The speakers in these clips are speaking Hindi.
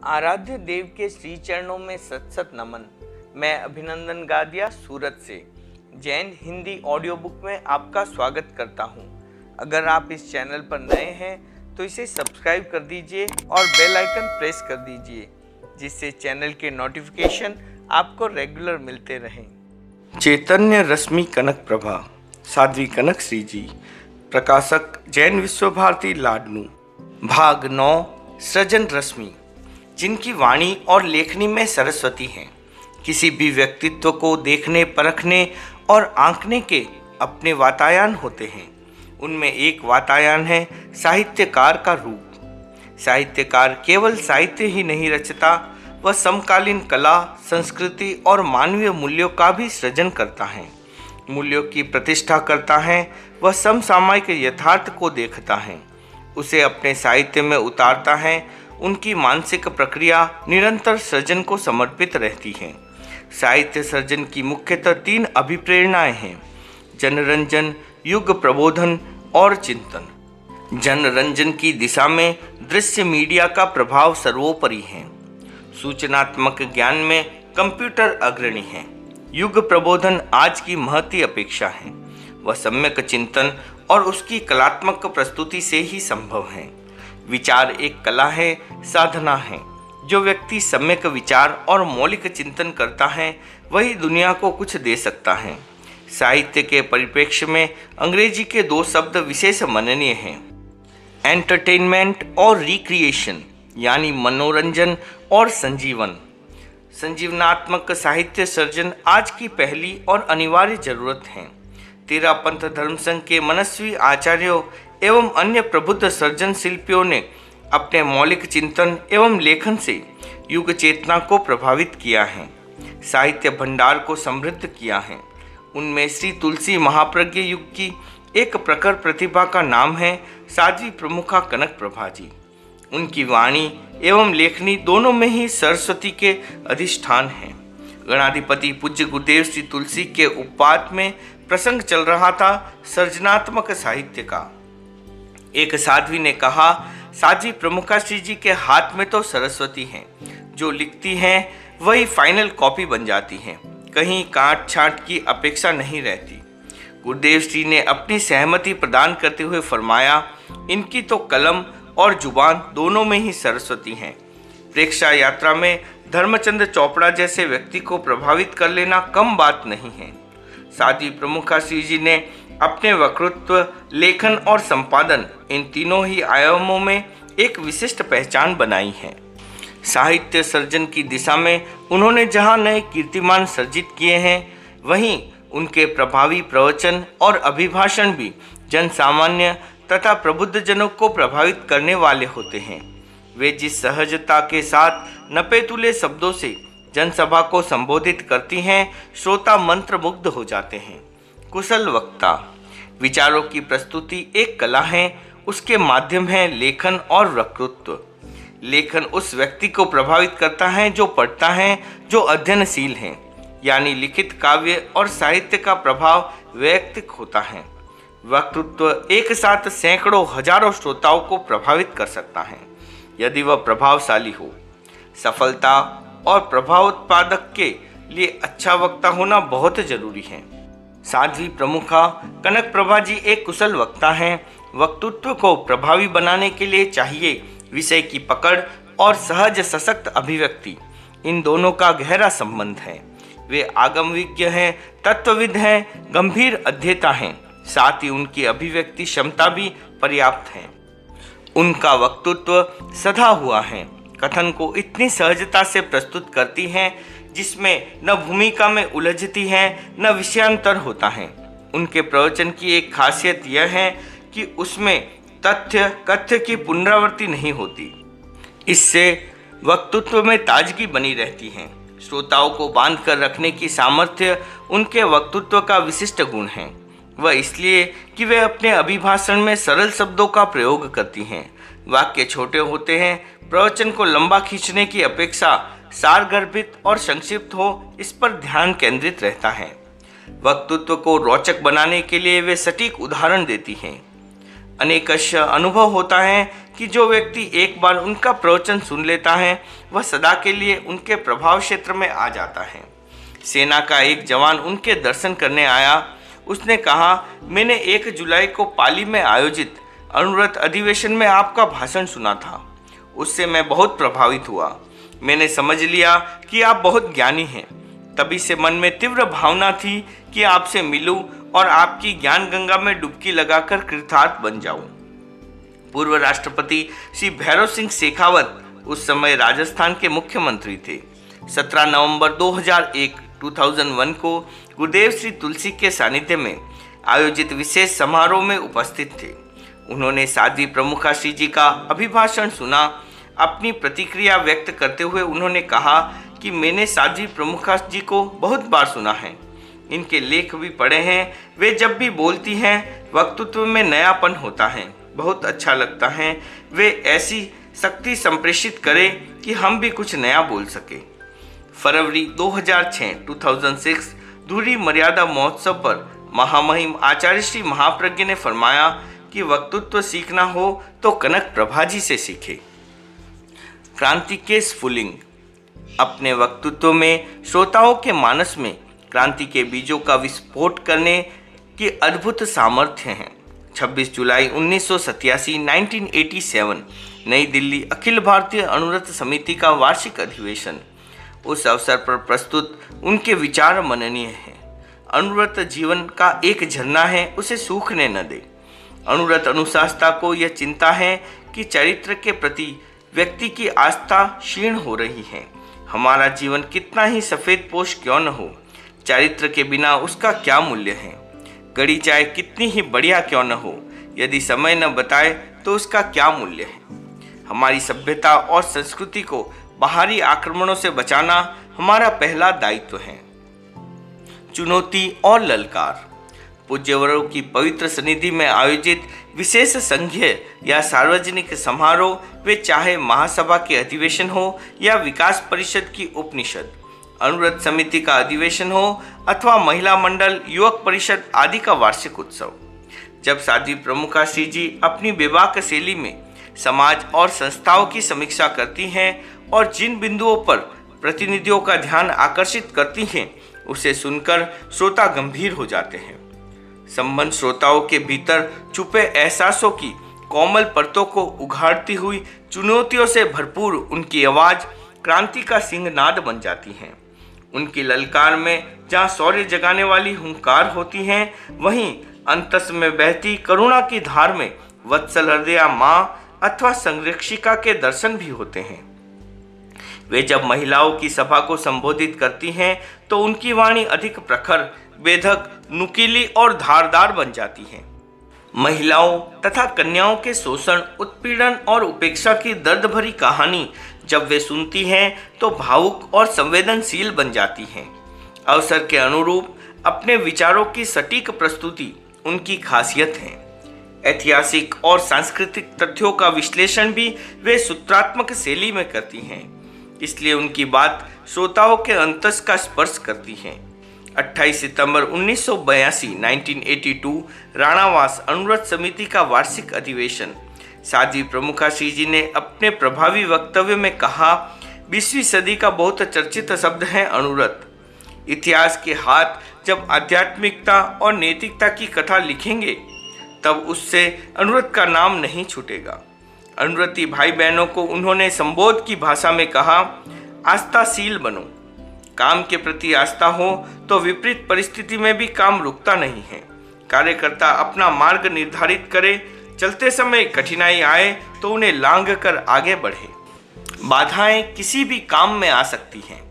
आराध्य देव के श्री चरणों में सत सत नमन। मैं अभिनंदन गादिया सूरत से जैन हिंदी ऑडियो बुक में आपका स्वागत करता हूं। अगर आप इस चैनल पर नए हैं तो इसे सब्सक्राइब कर दीजिए और बेल आइकन प्रेस कर दीजिए, जिससे चैनल के नोटिफिकेशन आपको रेगुलर मिलते रहें। चैतन्य रश्मि कनक प्रभा, साध्वी कनक श्री जी, प्रकाशक जैन विश्व भारती लाडनू। भाग 9, सृजन रश्मि। जिनकी वाणी और लेखनी में सरस्वती हैं, किसी भी व्यक्तित्व को देखने, परखने और आंकने के अपने वातायन होते हैं। उनमें एक वातायन है साहित्यकार का रूप। साहित्यकार केवल साहित्य ही नहीं रचता, वह समकालीन कला, संस्कृति और मानवीय मूल्यों का भी सृजन करता है। मूल्यों की प्रतिष्ठा करता है। वह समसामयिक यथार्थ को देखता है, उसे अपने साहित्य में उतारता है। उनकी मानसिक प्रक्रिया निरंतर सृजन को समर्पित रहती है। साहित्य सर्जन की मुख्यतः 3 अभिप्रेरणाएं हैं: जनरंजन, युग प्रबोधन और चिंतन। जनरंजन की दिशा में दृश्य मीडिया का प्रभाव सर्वोपरि है। सूचनात्मक ज्ञान में कंप्यूटर अग्रणी है। युग प्रबोधन आज की महती अपेक्षा है। वह सम्यक चिंतन और उसकी कलात्मक प्रस्तुति से ही संभव है। विचार एक कला है, साधना है। जो व्यक्ति सम्यक विचार और मौलिक चिंतन करता है, वही दुनिया को कुछ दे सकता है। साहित्य के परिप्रेक्ष्य में अंग्रेजी के 2 शब्द विशेष माननीय हैं: एंटरटेनमेंट और रिक्रिएशन, यानी मनोरंजन और संजीवन। संजीवनात्मक साहित्य सर्जन आज की पहली और अनिवार्य जरूरत है। तेरापंथ धर्म संघ के मनस्वी आचार्यों एवं अन्य प्रबुद्ध सर्जन शिल्पियों ने अपने मौलिक चिंतन एवं लेखन से युग चेतना को प्रभावित किया है, साहित्य भंडार को समृद्ध किया है। उनमें श्री तुलसी महाप्रज्ञ युग की एक प्रखर प्रतिभा का नाम है साध्वी प्रमुखा कनक प्रभा जी। उनकी वाणी एवं लेखनी दोनों में ही सरस्वती के अधिष्ठान हैं। गणाधिपति पूज्य गुरुदेव श्री तुलसी के उपपात में प्रसंग चल रहा था सृजनात्मक साहित्य का। एक साध्वी ने कहा, साध्वी प्रमुखा श्री जी के हाथ में तो सरस्वती हैं, जो लिखती हैं वही फाइनल कॉपी बन जाती हैं, कहीं काट छाट की अपेक्षा नहीं रहती। गुरुदेव श्री ने अपनी सहमति प्रदान करते हुए फरमाया, इनकी तो कलम और जुबान दोनों में ही सरस्वती हैं। प्रेक्षा यात्रा में धर्मचंद चोपड़ा जैसे व्यक्ति को प्रभावित कर लेना कम बात नहीं है। साध्वी प्रमुखा श्री जी ने अपने वक्तृत्व, लेखन और संपादन, इन तीनों ही आयामों में एक विशिष्ट पहचान बनाई है। साहित्य सर्जन की दिशा में उन्होंने जहां नए कीर्तिमान सर्जित किए हैं, वहीं उनके प्रभावी प्रवचन और अभिभाषण भी जन सामान्य तथा प्रबुद्ध जनों को प्रभावित करने वाले होते हैं। वे जिस सहजता के साथ नपेतुले शब्दों से जनसभा को संबोधित करती हैं, श्रोता मंत्र मुग्ध हो जाते हैं। कुशल वक्ता। विचारों की प्रस्तुति एक कला है, उसके माध्यम है लेखन और वक्तृत्व। लेखन उस व्यक्ति को प्रभावित करता है जो पढ़ता है, जो अध्ययनशील है, यानी लिखित काव्य और साहित्य का प्रभाव वैयक्तिक होता है। वक्तृत्व एक साथ सैकड़ों हजारों श्रोताओं को प्रभावित कर सकता है, यदि वह प्रभावशाली हो। सफलता और प्रभाव उत्पादक के लिए अच्छा वक्ता होना बहुत जरूरी है। साध्वी प्रमुखा कनक प्रभा जी एक कुशल वक्ता हैं। वक्तृत्व को प्रभावी बनाने के लिए चाहिए विषय की पकड़ और सहज सशक्त अभिव्यक्ति। इन दोनों का गहरा संबंध है। वे आगमविज्ञ हैं, तत्वविद हैं, गंभीर अध्येता हैं, साथ ही उनकी अभिव्यक्ति क्षमता भी पर्याप्त है। उनका वक्तृत्व सधा हुआ है, कथन को इतनी सहजता से प्रस्तुत करती हैं जिसमें न भूमिका में उलझती हैं, न विषयांतर होता है। उनके प्रवचन की एक खासियत यह है कि उसमें तथ्य कथ्य की पुनरावृत्ति नहीं होती। इससे वक्तृत्व में ताजगी बनी रहती है। श्रोताओं को बांध कर रखने की सामर्थ्य उनके वक्तृत्व का विशिष्ट गुण है। वह इसलिए कि वे अपने अभिभाषण में सरल शब्दों का प्रयोग करती हैं। वाक्य छोटे होते हैं। प्रवचन को लंबा खींचने की अपेक्षा सारगर्भित और संक्षिप्त हो, इस पर ध्यान केंद्रित रहता है। वक्तृत्व को रोचक बनाने के लिए वे सटीक उदाहरण देती हैं। अनेकश अनुभव होता है कि जो व्यक्ति एक बार उनका प्रवचन सुन लेता है वह सदा के लिए उनके प्रभाव क्षेत्र में आ जाता है। सेना का एक जवान उनके दर्शन करने आया। उसने कहा, मैंने 1 जुलाई को पाली में आयोजित अनुव्रत अधिवेशन में आपका भाषण सुना था। उससे मैं बहुत प्रभावित हुआ। मैंने समझ लिया कि आप बहुत ज्ञानी हैं। तभी से मन में तीव्र भावना थी कि आपसे मिलूं और आपकी ज्ञान गंगा में डुबकी लगाकर कृतार्थ बन जाऊं। पूर्व राष्ट्रपति श्री भैरव सिंह शेखावत उस समय राजस्थान के मुख्यमंत्री थे। 17 नवंबर 2001 को गुरुदेव श्री तुलसी के सानिध्य में आयोजित विशेष समारोह में उपस्थित थे। उन्होंने साध्वी प्रमुखा श्री जी का अभिभाषण सुना। अपनी प्रतिक्रिया व्यक्त करते हुए उन्होंने कहा कि मैंने साध्वी प्रमुखा जी को बहुत बार सुना है, इनके लेख भी पढ़े हैं। वे जब भी बोलती हैं वक्तृत्व में नयापन होता है, बहुत अच्छा लगता है। वे ऐसी शक्ति संप्रेषित करें कि हम भी कुछ नया बोल सके। फरवरी 2006 धुरी मर्यादा महोत्सव पर महामहिम आचार्य श्री महाप्रज्ञ ने फरमाया कि वक्तृत्व सीखना हो तो कनक प्रभा जी से सीखे। क्रांति के स्फुलिंग अपने वक्तृत्व में श्रोताओं के मानस में क्रांति के बीजों का विस्फोट करने की अद्भुत सामर्थ्य है। 26 जुलाई 1987 नई दिल्ली अखिल भारतीय अनुव्रत समिति का वार्षिक अधिवेशन। उस अवसर पर प्रस्तुत उनके विचार मननीय हैं। अनुव्रत जीवन का एक झरना है, उसे सूखने न दे। अनुव्रत अनुशासता को यह चिंता है कि चरित्र के प्रति व्यक्ति की आस्था क्षीण हो रही है। हमारा जीवन कितना ही सफ़ेद पोश क्यों न हो, चरित्र के बिना उसका क्या मूल्य है। गड़ी चाय कितनी ही बढ़िया क्यों न हो, यदि समय न बताए तो उसका क्या मूल्य है। हमारी सभ्यता और संस्कृति को बाहरी आक्रमणों से बचाना हमारा पहला दायित्व है। चुनौती और ललकार। पूज्यवरों की पवित्र सन्निधि में आयोजित विशेष संघीय या सार्वजनिक समारोह, वे चाहे महासभा के अधिवेशन हो या विकास परिषद की उपनिषद, अनुव्रत समिति का अधिवेशन हो अथवा महिला मंडल, युवक परिषद आदि का वार्षिक उत्सव, जब साध्वी प्रमुखा श्री जी अपनी बेबाक शैली में समाज और संस्थाओं की समीक्षा करती हैं और जिन बिंदुओं पर प्रतिनिधियों का ध्यान आकर्षित करती हैं, उसे सुनकर श्रोता गंभीर हो जाते हैं। संबंध श्रोताओं के भीतर छुपे एहसासों की कोमल परतों को उघाड़ती हुई चुनौतियों से भरपूर उनकी आवाज़ क्रांति का सिंहनाद बन जाती है। उनकी ललकार में जहाँ शौर्य जगाने वाली हुंकार होती हैं, वहीं अंतस में बहती करुणा की धार में वत्सल हृदया माँ अथवा संरक्षिका के दर्शन भी होते हैं। वे जब महिलाओं की सभा को संबोधित करती हैं तो उनकी वाणी अधिक प्रखर, वेधक, नुकीली और धारदार बन जाती है। महिलाओं तथा कन्याओं के शोषण, उत्पीड़न और उपेक्षा की दर्द भरी कहानी जब वे सुनती हैं तो भावुक और संवेदनशील बन जाती हैं। अवसर के अनुरूप अपने विचारों की सटीक प्रस्तुति उनकी खासियत है। ऐतिहासिक और सांस्कृतिक तथ्यों का विश्लेषण भी वे सूत्रात्मक शैली में करती हैं, इसलिए उनकी बात श्रोताओं के अंतस का स्पर्श करती है। 28 सितंबर 1982 राणावास अनुव्रत समिति का वार्षिक अधिवेशन। साध्वी प्रमुखा श्री जी ने अपने प्रभावी वक्तव्य में कहा, 20वीं सदी का बहुत चर्चित शब्द है अनुव्रत। इतिहास के हाथ जब आध्यात्मिकता और नैतिकता की कथा लिखेंगे तब उससे अनुव्रत का नाम नहीं छूटेगा। अनुव्रती भाई बहनों को उन्होंने संबोध की भाषा में कहा, आस्थाशील बनो। काम के प्रति आस्था हो तो विपरीत परिस्थिति में भी काम रुकता नहीं है। कार्यकर्ता अपना मार्ग निर्धारित करे, चलते समय कठिनाई आए तो उन्हें लांघ कर आगे बढ़े। बाधाएं किसी भी काम में आ सकती हैं।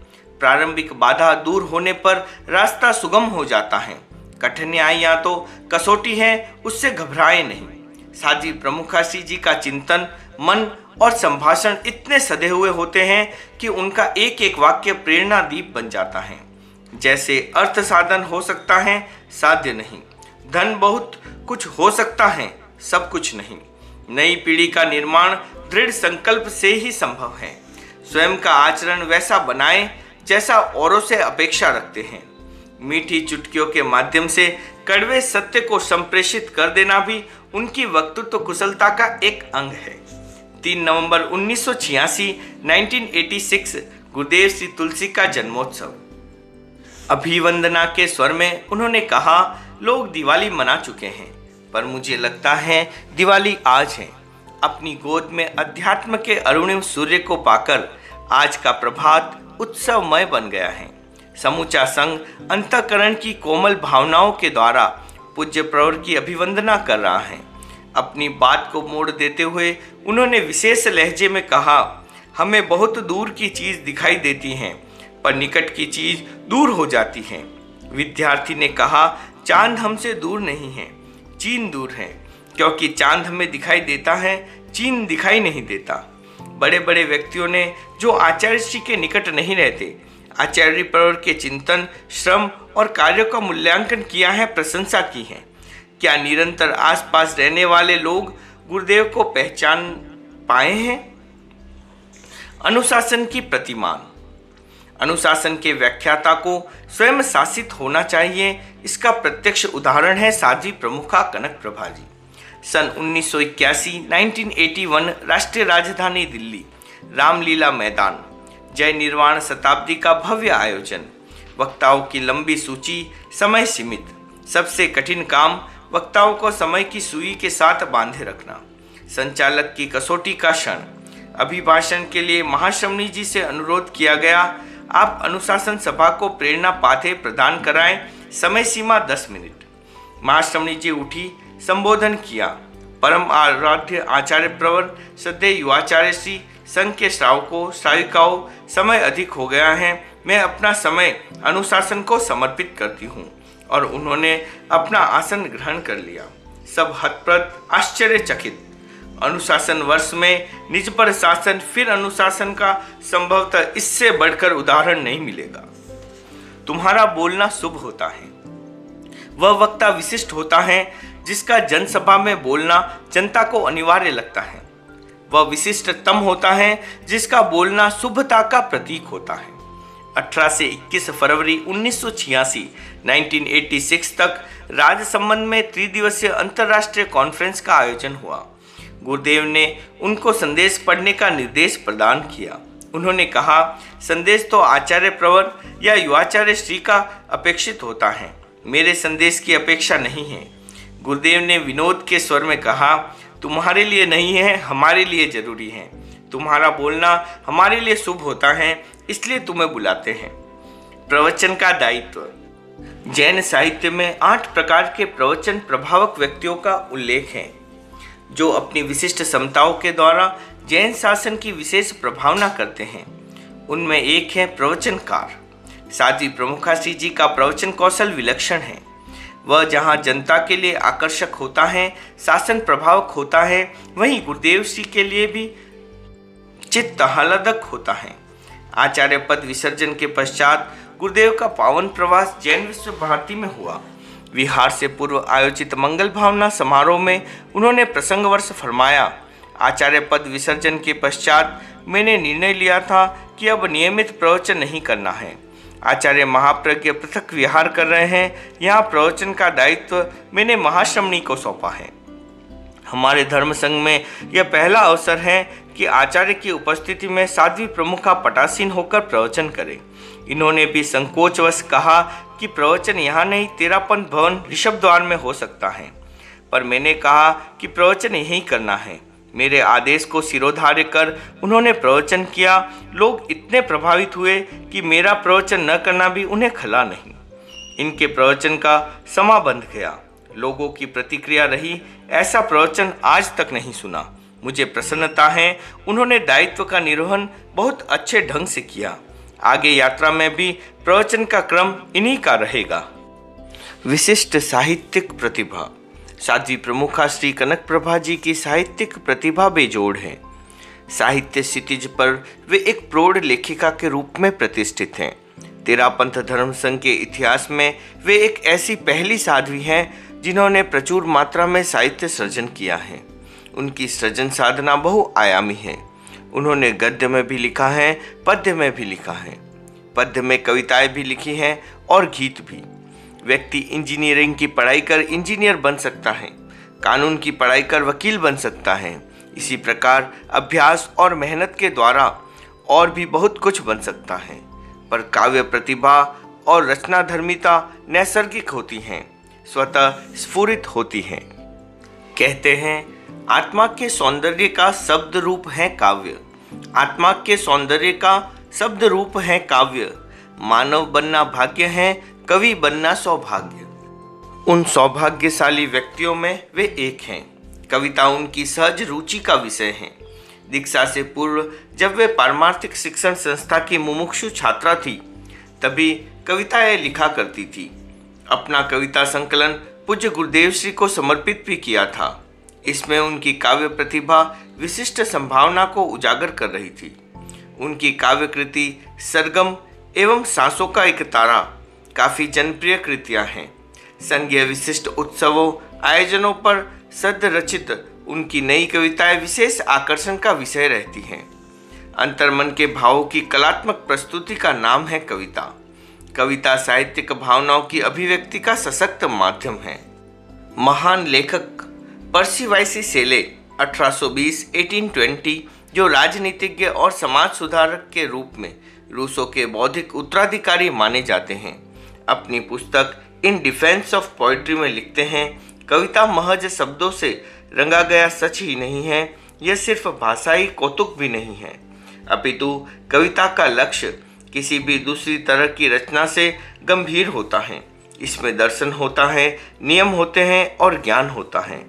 प्रारंभिक बाधा दूर होने पर रास्ता सुगम हो जाता है। कठिनाइयां तो कसौटी है, उससे घबराए नहीं। साध्वी प्रमुखा श्री जी का चिंतन, मन और संभाषण इतने सधे हुए होते हैं कि उनका एक एक वाक्य प्रेरणा दीप बन जाता है। जैसे अर्थ साधन हो सकता है, साध्य नहीं। धन बहुत कुछ हो सकता है, सब कुछ नहीं। नई पीढ़ी का निर्माण दृढ़ संकल्प से ही संभव है। स्वयं का आचरण वैसा बनाएं जैसा औरों से अपेक्षा रखते हैं। मीठी चुटकियों के माध्यम से कड़वे सत्य को संप्रेषित कर देना भी उनकी वक्तृत्व कुशलता का एक अंग है। 3 नवंबर 1986 1986 गुरुदेव श्री तुलसी का जन्मोत्सव। अभिवंदना के स्वर में उन्होंने कहा, लोग दिवाली मना चुके हैं, पर मुझे लगता है दिवाली आज है। अपनी गोद में अध्यात्म के अरुणिम सूर्य को पाकर आज का प्रभात उत्सवमय बन गया है। समूचा संघ अंतःकरण की कोमल भावनाओं के द्वारा पूज्य प्रवर की अभिवंदना कर रहा है। अपनी बात को मोड़ देते हुए उन्होंने विशेष लहजे में कहा, हमें बहुत दूर की चीज दिखाई देती हैं, पर निकट की चीज दूर हो जाती है। विद्यार्थी ने कहा, चांद हमसे दूर नहीं है, चीन दूर है, क्योंकि चांद हमें दिखाई देता है, चीन दिखाई नहीं देता। बड़े बड़े व्यक्तियों ने जो आचार्य श्री के निकट नहीं रहते, आचार्य प्रवर के चिंतन, श्रम और कार्यों का मूल्यांकन किया है, प्रशंसा की है। क्या निरंतर आसपास रहने वाले लोग गुरुदेव को पहचान पाए हैं? अनुशासन की प्रतिमान। अनुशासन के व्याख्याता को स्वयं शासित होना चाहिए, इसका प्रत्यक्ष उदाहरण है साध्वी प्रमुखा कनक प्रभा जी। सन 1981 1981 राष्ट्रीय राजधानी दिल्ली, रामलीला मैदान, जय निर्वाण शताब्दी का भव्य आयोजन, वक्ताओं की लंबी सूची, समय सीमित। सबसे कठिन काम वक्ताओं को समय की सुई के साथ बांधे रखना। संचालक की कसौटी का क्षण। अभिभाषण के लिए महाश्रमणी जी से अनुरोध किया गया, आप अनुशासन सभा को प्रेरणा पाथे प्रदान कराएं, समय सीमा 10 मिनट। महाश्रमणी जी उठी, संबोधन किया। परम आराध्य आचार्य प्रवर, श्रद्धेय युवाचार्य श्री, संघ के श्रावकों श्राविकाओं, समय अधिक हो गया है, मैं अपना समय अनुशासन को समर्पित करती हूँ। और उन्होंने अपना आसन ग्रहण कर लिया। सब हतप्रत, आश्चर्यचकित। अनुशासन वर्ष में निज पर शासन, फिर अनुशासन का संभवतः इससे बढ़कर उदाहरण नहीं मिलेगा। तुम्हारा बोलना शुभ होता है। वह वक्ता विशिष्ट होता है जिसका जनसभा में बोलना जनता को अनिवार्य लगता है। वह विशिष्ट तम होता है जिसका बोलना शुभता का प्रतीक होता है। 18 से 21 फरवरी 1986 1986 तक राजसमंद में त्रिदिवसीय अंतर्राष्ट्रीय कॉन्फ्रेंस का आयोजन हुआ। गुरुदेव ने उनको संदेश पढ़ने का निर्देश प्रदान किया। उन्होंने कहा, संदेश तो आचार्य प्रवर या युवाचार्य श्री का अपेक्षित होता है, मेरे संदेश की अपेक्षा नहीं है। गुरुदेव ने विनोद के स्वर में कहा, तुम्हारे लिए नहीं है, हमारे लिए जरूरी है। तुम्हारा बोलना हमारे लिए शुभ होता है, इसलिए तुम्हें बुलाते हैं। प्रवचन का दायित्व। जैन साहित्य में 8 प्रकार के प्रवचन प्रभावक व्यक्तियों का उल्लेख है, जो अपनी विशिष्ट क्षमताओं के द्वारा जैन शासन की विशेष प्रभावना करते हैं। उनमें एक है प्रवचनकार। साध्वी प्रमुखा श्री जी का प्रवचन कौशल विलक्षण है। वह जहाँ जनता के लिए आकर्षक होता है, शासन प्रभावक होता है, वहीं गुरुदेव श्री के लिए भी चित्त आह्लादक होता है। आचार्य पद विसर्जन के पश्चात गुरुदेव का पावन प्रवास जैन विश्व भारती में हुआ। विहार से पूर्व आयोजित मंगल भावना समारोह में उन्होंने प्रसंगवर्ष फरमाया, आचार्य पद विसर्जन के पश्चात मैंने निर्णय लिया था कि अब नियमित प्रवचन नहीं करना है। आचार्य महाप्रज्ञ पृथक विहार कर रहे हैं, यहाँ प्रवचन का दायित्व मैंने महाश्रमणी को सौंपा है। हमारे धर्म संघ में यह पहला अवसर है कि आचार्य की उपस्थिति में साध्वी प्रमुखा पटासीन होकर प्रवचन करें। इन्होंने भी संकोचवश कहा कि प्रवचन यहाँ नहीं, तेरापंथ भवन ऋषभ द्वार में हो सकता है, पर मैंने कहा कि प्रवचन यहीं करना है। मेरे आदेश को सिरोधार्य कर उन्होंने प्रवचन किया। लोग इतने प्रभावित हुए कि मेरा प्रवचन न करना भी उन्हें खला नहीं। इनके प्रवचन का समा बंध गया। लोगों की प्रतिक्रिया रही, ऐसा प्रवचन आज तक नहीं सुना। मुझे प्रसन्नता है, उन्होंने दायित्व का निर्वहन बहुत अच्छे ढंग से किया। आगे यात्रा में भी प्रवचन का क्रम इन्हीं का रहेगा। विशिष्ट साहित्यिक प्रतिभा। साध्वी प्रमुखा श्री कनक प्रभा जी की साहित्यिक प्रतिभा बेजोड़ है। साहित्य क्षितिज पर वे एक प्रौढ़ लेखिका के रूप में प्रतिष्ठित हैं। तेरापंथ धर्म संघ के इतिहास में वे एक ऐसी पहली साध्वी हैं जिन्होंने प्रचुर मात्रा में साहित्य सृजन किया है। उनकी सृजन साधना बहुआयामी है। उन्होंने गद्य में भी लिखा है, पद्य में भी लिखा है। पद्य में कविताएं भी लिखी हैं और गीत भी। व्यक्ति इंजीनियरिंग की पढ़ाई कर इंजीनियर बन सकता है, कानून की पढ़ाई कर वकील बन सकता है, इसी प्रकार अभ्यास और मेहनत के द्वारा और भी बहुत कुछ बन सकता है, पर काव्य प्रतिभा और रचनाधर्मिता नैसर्गिक होती हैं, स्वतः स्फुरित होती हैं। कहते हैं आत्मा के सौंदर्य का शब्द रूप है काव्य, आत्मा के सौंदर्य का शब्द रूप है काव्य। मानव बनना भाग्य है, कवि बनना सौभाग्य। उन सौभाग्यशाली व्यक्तियों में वे एक हैं। कविता उनकी सहज रुचि का विषय है। दीक्षा से पूर्व जब वे पारमार्थिक शिक्षण संस्था की मुमुक्षु छात्रा थी, तभी कविताएं लिखा करती थी। अपना कविता संकलन पूज्य गुरुदेव श्री को समर्पित भी किया था। इसमें उनकी काव्य प्रतिभा विशिष्ट संभावना को उजागर कर रही थी। उनकी काव्य कृति सरगम एवं सांसों का एक तारा काफी जनप्रिय कृतियां हैं। संघीय विशिष्ट उत्सवों आयोजनों पर सद्य रचित उनकी नई कविताएं विशेष आकर्षण का विषय रहती हैं। अंतर्मन के भावों की कलात्मक प्रस्तुति का नाम है कविता। कविता साहित्यिक भावनाओं की अभिव्यक्ति का सशक्त माध्यम है। महान लेखक पर्सी वाइसी शेले 1820-1820 जो राजनीतिज्ञ और समाज सुधारक के रूप में रूसो के बौद्धिक उत्तराधिकारी माने जाते हैं, अपनी पुस्तक इन डिफेंस ऑफ पोइट्री में लिखते हैं, कविता महज शब्दों से रंगा गया सच ही नहीं है, यह सिर्फ भाषाई कौतुक भी नहीं है, अपितु कविता का लक्ष्य किसी भी दूसरी तरह की रचना से गंभीर होता है। इसमें दर्शन होता है, नियम होते हैं और ज्ञान होता है।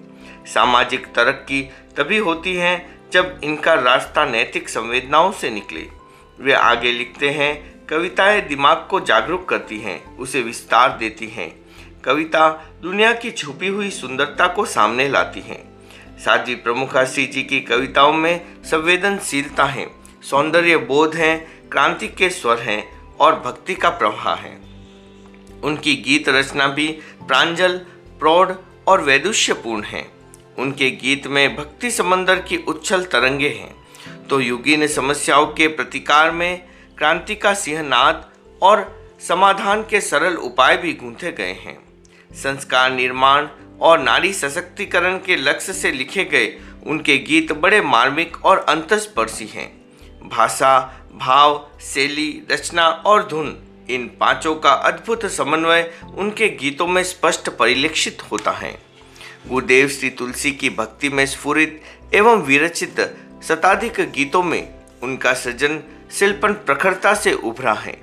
सामाजिक तरक्की तभी होती है जब इनका रास्ता नैतिक संवेदनाओं से निकले। वे आगे लिखते हैं, कविताएं दिमाग को जागरूक करती हैं, उसे विस्तार देती हैं। कविता दुनिया की छुपी हुई सुंदरता को सामने लाती हैं। साध्वी प्रमुखासी जी की कविताओं में संवेदनशीलता है, सौंदर्य बोध है, क्रांति के स्वर हैं और भक्ति का प्रवाह है। उनकी गीत रचना भी प्रांजल, प्रौढ़ और वैदुष्यपूर्ण है। उनके गीत में भक्ति समंदर की उच्छल तरंगे हैं, तो युगीन समस्याओं के प्रतिकार में क्रांति का सिंहनाद और समाधान के सरल उपाय भी गूंथे गए हैं। संस्कार निर्माण और नारी सशक्तिकरण के लक्ष्य से लिखे गए उनके गीत बड़े मार्मिक और अंतस्पर्शी हैं। भाषा, भाव, शैली, रचना और धुन, इन पांचों का अद्भुत समन्वय उनके गीतों में स्पष्ट परिलक्षित होता है। गुरुदेव श्री तुलसी की भक्ति में स्फुरित एवं विरचित शताधिक गीतों में उनका सृजन शिल्पन प्रखरता से उभरा है।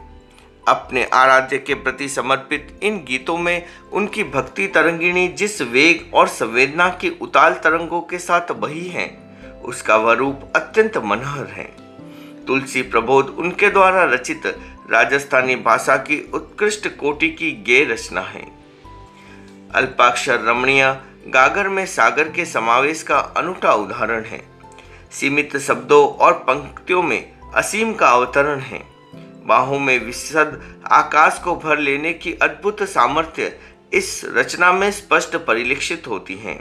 अपने आराध्य के प्रति समर्पित इन गीतों में उनकी भक्ति तरंगिणी जिस वेग और संवेदना की उताल तरंगों के साथ बही है, उसका वह रूप अत्यंत मनोहर है। तुलसी प्रबोध उनके द्वारा रचित राजस्थानी भाषा की उत्कृष्ट कोटि की गेय रचना है। अल्पाक्षर रमणीय गागर में सागर के समावेश का अनूठा उदाहरण है। सीमित शब्दों और पंक्तियों में असीम का अवतरण है। बाहों में विशद आकाश को भर लेने की अद्भुत सामर्थ्य इस रचना में स्पष्ट परिलक्षित होती है।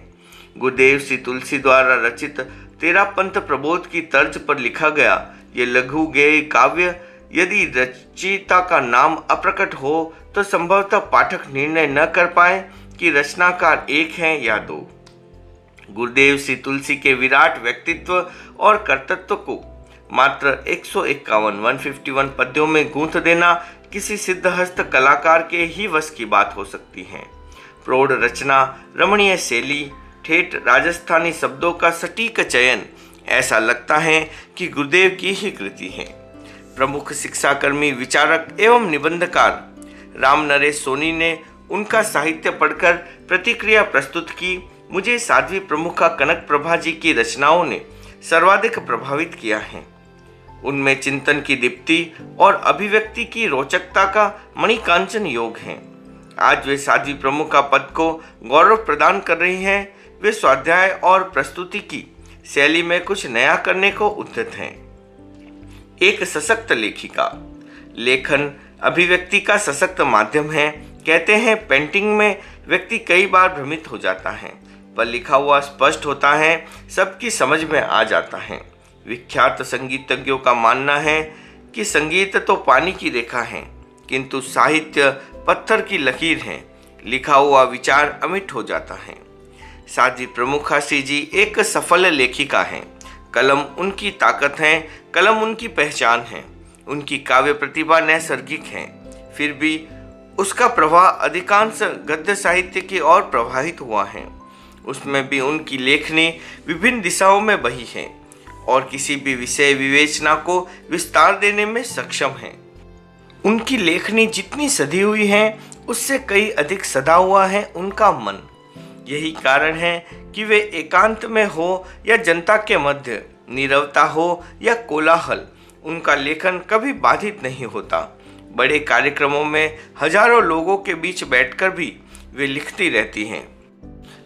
गुरुदेव श्री तुलसी द्वारा रचित तेरा पंथ प्रबोध की तर्ज पर लिखा गया ये लघु गेय काव्य यदि रचयिता का नाम अप्रकट हो तो संभवतः पाठक निर्णय न कर पाए कि रचनाकार एक है या दो। गुरुदेव श्री तुलसी के विराट व्यक्तित्व और कर्तृत्व को मात्र 151 पद्यों में गूंथ देना किसी सिद्धहस्त कलाकार के ही वश की बात हो सकती है। प्रौढ़ रचना, रमणीय शैली, ठेठ राजस्थानी शब्दों का सटीक चयन, ऐसा लगता है कि गुरुदेव की ही कृति है। प्रमुख शिक्षाकर्मी, विचारक एवं निबंधकार राम नरेश सोनी ने उनका साहित्य पढ़कर प्रतिक्रिया प्रस्तुत की। मुझे साध्वी प्रमुखा कनक प्रभा जी की रचनाओं ने सर्वाधिक प्रभावित किया है। उनमें चिंतन की दीप्ति और अभिव्यक्ति की रोचकता का मणिकांचन योग है। आज वे साध्वी प्रमुखा पद को गौरव प्रदान कर रही हैं। वे स्वाध्याय और प्रस्तुति की शैली में कुछ नया करने को उद्यत हैं। एक सशक्त लेखिका, लेखन अभिव्यक्ति का सशक्त माध्यम है। कहते हैं पेंटिंग में व्यक्ति कई बार भ्रमित हो जाता है, पर लिखा हुआ स्पष्ट होता है, सबकी समझ में आ जाता है। विख्यात संगीतज्ञों का मानना है कि संगीत तो पानी की रेखा है, किंतु साहित्य पत्थर की लकीर है। लिखा हुआ विचार अमिट हो जाता है। साध्वी प्रमुखासी जी एक सफल लेखिका हैं। कलम उनकी ताकत है, कलम उनकी पहचान है। उनकी काव्य प्रतिभा नैसर्गिक है, फिर भी उसका प्रवाह अधिकांश गद्य साहित्य की ओर प्रवाहित हुआ है। उसमें भी उनकी लेखनी विभिन्न दिशाओं में बही है और किसी भी विषय विवेचना को विस्तार देने में सक्षम है। उनकी लेखनी जितनी सधी हुई है उससे कई अधिक सधा हुआ है उनका मन। यही कारण है कि वे एकांत में हो या जनता के मध्य, नीरवता हो या कोलाहल, उनका लेखन कभी बाधित नहीं होता। बड़े कार्यक्रमों में हजारों लोगों के बीच बैठकर भी वे लिखती रहती हैं।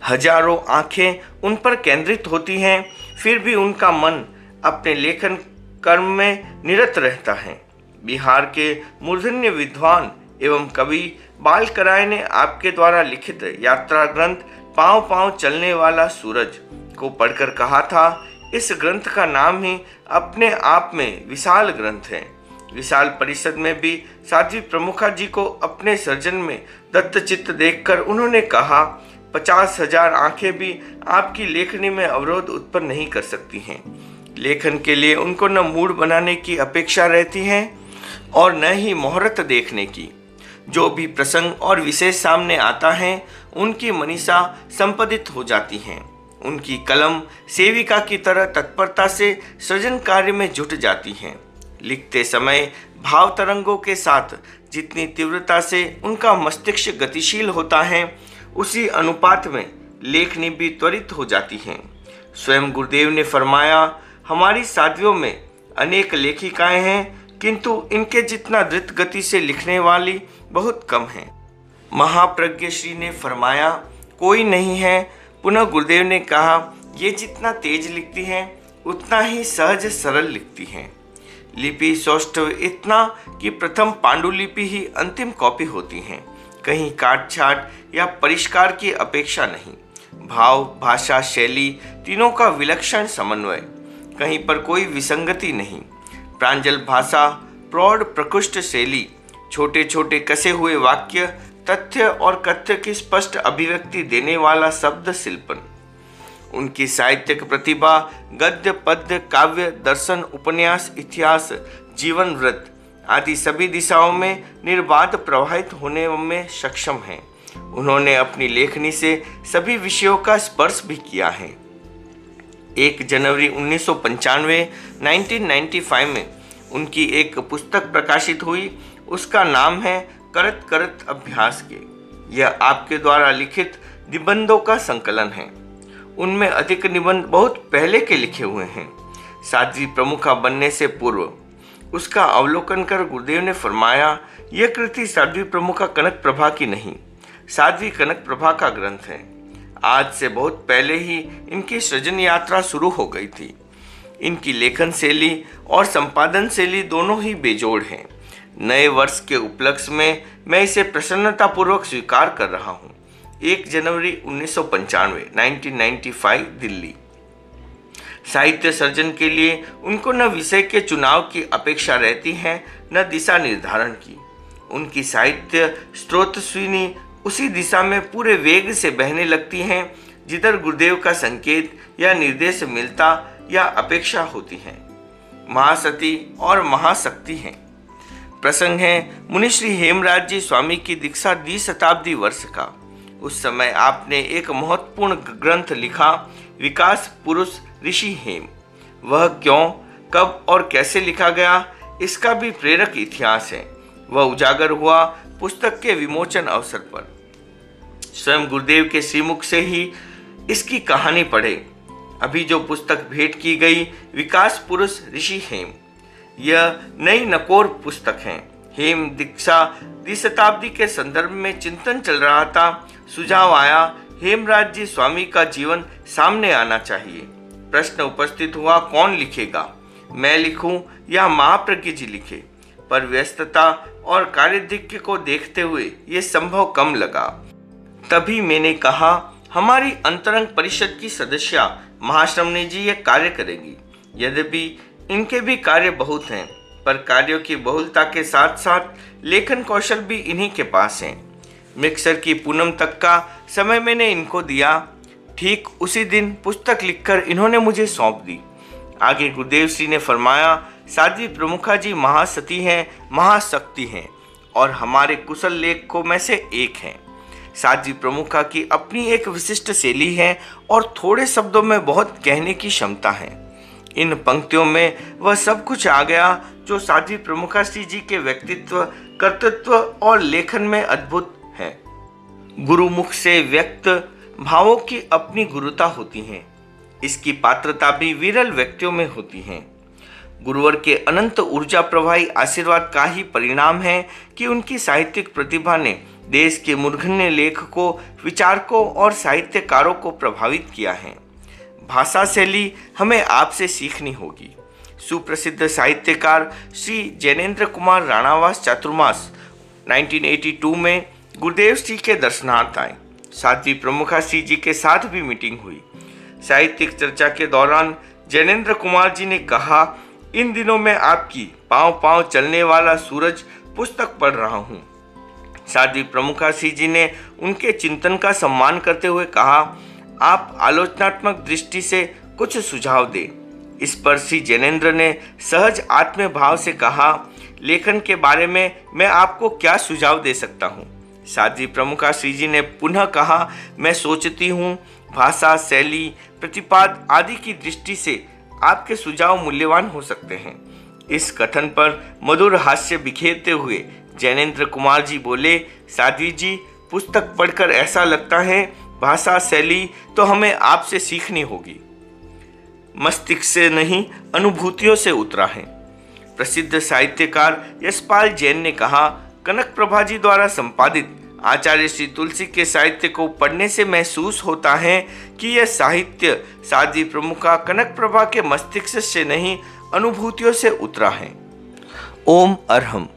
हजारों आंखें उन पर केंद्रित होती हैं, फिर भी उनका मन अपने लेखन कर्म में निरत रहता है। बिहार के मूर्धन्य विद्वान एवं कवि बालकराय ने आपके द्वारा लिखित यात्रा ग्रंथ पांव पांव चलने वाला सूरज को पढ़कर कहा था, इस ग्रंथ का नाम ही अपने आप में विशाल ग्रंथ है। विशाल परिषद में भी साध्वी प्रमुखा जी को अपने सर्जन में दत्तचित्त देखकर उन्होंने कहा, 50,000 आंखें भी आपकी लेखनी में अवरोध उत्पन्न नहीं कर सकती हैं। लेखन के लिए उनको न मूड बनाने की अपेक्षा रहती है और न ही मुहूर्त देखने की। जो भी प्रसंग और विषय सामने आता है उनकी मनीषा संपादित हो जाती हैं। उनकी कलम सेविका की तरह तत्परता से सृजन कार्य में जुट जाती हैं। लिखते समय भाव तरंगों के साथ जितनी तीव्रता से उनका मस्तिष्क गतिशील होता है उसी अनुपात में लेखनी भी त्वरित हो जाती है। स्वयं गुरुदेव ने फरमाया, हमारी साध्वियों में अनेक लेखिकाएं हैं किंतु इनके जितना द्रुत गति से लिखने वाली बहुत कम हैं। महाप्रज्ञ श्री ने फरमाया, कोई नहीं है। पुनः गुरुदेव ने कहा, ये जितना तेज लिखती हैं उतना ही सहज सरल लिखती हैं। लिपि सौष्ठव इतना कि प्रथम पांडुलिपि ही अंतिम कॉपी होती हैं। कहीं काट छाट या परिष्कार की अपेक्षा नहीं। भाव, भाषा, शैली तीनों का विलक्षण समन्वय, कहीं पर कोई विसंगति नहीं। प्रांजल भाषा, प्रौढ़ प्रकृष्ट शैली, छोटे छोटे कसे हुए वाक्य, तथ्य और कथ्य की स्पष्ट अभिव्यक्ति देने वाला शब्द शिल्पन। उनकी साहित्यिक प्रतिभा गद्य, पद्य, काव्य, दर्शन, उपन्यास, इतिहास, जीवन वृत्त आदि सभी दिशाओं में निर्बाध प्रवाहित होने में सक्षम है। उन्होंने अपनी लेखनी से सभी विषयों का स्पर्श भी किया है। 1 जनवरी 1995 में उनकी एक पुस्तक प्रकाशित हुई। उसका नाम है करत करत अभ्यास के। यह आपके द्वारा लिखित निबंधों का संकलन है। उनमें अधिक निबंध बहुत पहले के लिखे हुए हैं। साध्वी प्रमुखा बनने से पूर्व उसका अवलोकन कर गुरुदेव ने फरमाया, यह कृति साध्वी प्रमुखा कनक प्रभा की नहीं, साध्वी कनक प्रभा का ग्रंथ है। आज से बहुत पहले ही इनकी सृजन यात्रा शुरू हो गई थी। इनकी लेखन शैली और संपादन शैली दोनों ही बेजोड़ हैं। नए वर्ष के उपलक्ष्य में मैं इसे प्रसन्नतापूर्वक स्वीकार कर रहा हूँ। 1 जनवरी 1995 दिल्ली। साहित्य सर्जन के लिए उनको न विषय के चुनाव की अपेक्षा रहती है न दिशा निर्धारण की। उनकी साहित्य स्रोतस्विनी उसी दिशा में पूरे वेग से बहने लगती हैं जिधर गुरुदेव का संकेत या निर्देश मिलता या अपेक्षा होती है। महासती और महाशक्ति हैं। प्रसंग है मुनिश्री हेमराज जी स्वामी की दीक्षा 20 शताब्दी वर्ष का। उस समय आपने एक महत्वपूर्ण ग्रंथ लिखा, विकास पुरुष ऋषि हेम। वह क्यों, कब और कैसे लिखा गया, इसका भी प्रेरक इतिहास है। वह उजागर हुआ पुस्तक के विमोचन अवसर पर। स्वयं गुरुदेव के श्रीमुख से ही इसकी कहानी पढ़े। अभी जो पुस्तक भेंट की गई, विकास पुरुष ऋषि हेम, यह नई नकोर पुस्तक है। हेम दीक्षा 20 शताब्दी के संदर्भ में चिंतन चल रहा था। सुझाव आया, हेमराज जी स्वामी का जीवन सामने आना चाहिए। प्रश्न उपस्थित हुआ, कौन लिखेगा, मैं लिखूं या महाप्रज्ञ जी लिखे? पर व्यस्तता और कार्यधिक्य को देखते हुए ये संभव कम लगा। तभी मैंने कहा, हमारी अंतरंग परिषद की सदस्या महाश्रमणी जी ये कार्य करेगी। यद्यपि इनके भी कार्य बहुत हैं, पर कार्यों की बहुलता के साथ साथ लेखन कौशल भी इन्हीं के पास है। मिक्सर की पूनम तक का समय मैंने इनको दिया। ठीक उसी दिन पुस्तक लिखकर इन्होंने मुझे सौंप दी। आगे गुरुदेव श्री ने फरमाया, साध्वी प्रमुखा जी महासती हैं, महाशक्ति हैं और हमारे कुशल लेखकों में से एक हैं। साध्वी प्रमुखा की अपनी एक विशिष्ट शैली है और थोड़े शब्दों में बहुत कहने की क्षमता है। इन पंक्तियों में वह सब कुछ आ गया जो साध्वी प्रमुखा श्री जी के व्यक्तित्व, कर्तृत्व और लेखन में अद्भुत है। गुरुमुख से व्यक्त भावों की अपनी गुरुता होती है। इसकी पात्रता भी विरल व्यक्तियों में होती है। गुरुवर के अनंत ऊर्जा प्रवाही आशीर्वाद का ही परिणाम है कि उनकी साहित्यिक प्रतिभा ने देश के मूर्धन्य लेखकों, विचारकों और साहित्यकारों को प्रभावित किया है। भाषा शैली हमें आपसे सीखनी होगी। सुप्रसिद्ध साहित्यकार श्री जैनेन्द्र कुमार राणावास चातुर्मास 1982 में गुरुदेव श्री के दर्शनार्थ आए। साध्वी प्रमुखा श्री जी के साथ भी मीटिंग हुई। साहित्यिक चर्चा के दौरान जैनेन्द्र कुमार जी ने कहा, इन दिनों मैं आपकी पांव पांव चलने वाला सूरज पुस्तक पढ़ रहा हूँ। साध्वी प्रमुखा श्री जी ने उनके चिंतन का सम्मान करते हुए कहा, आप आलोचनात्मक दृष्टि से कुछ सुझाव दें। इस पर श्री जैनेन्द्र ने सहज आत्म भाव से कहा, लेखन के बारे में मैं आपको क्या सुझाव दे सकता हूँ। साध्वी प्रमुखा श्री जी ने पुनः कहा, मैं सोचती हूँ भाषा, शैली, प्रतिपाद आदि की दृष्टि से आपके सुझाव मूल्यवान हो सकते हैं। इस कथन पर मधुर हास्य बिखेरते हुए जैनेन्द्र कुमार जी बोले, साध्वी जी, पुस्तक पढ़कर ऐसा लगता है भाषा शैली तो हमें आपसे सीखनी होगी। मस्तिष्क से नहीं, अनुभूतियों से उतरा है। प्रसिद्ध साहित्यकार यशपाल जैन ने कहा, कनक प्रभा जी द्वारा संपादित आचार्य श्री तुलसी के साहित्य को पढ़ने से महसूस होता है कि यह साहित्य साध्वी प्रमुखा कनक प्रभा के मस्तिष्क से नहीं, अनुभूतियों से उतरा है। ओम अरहम।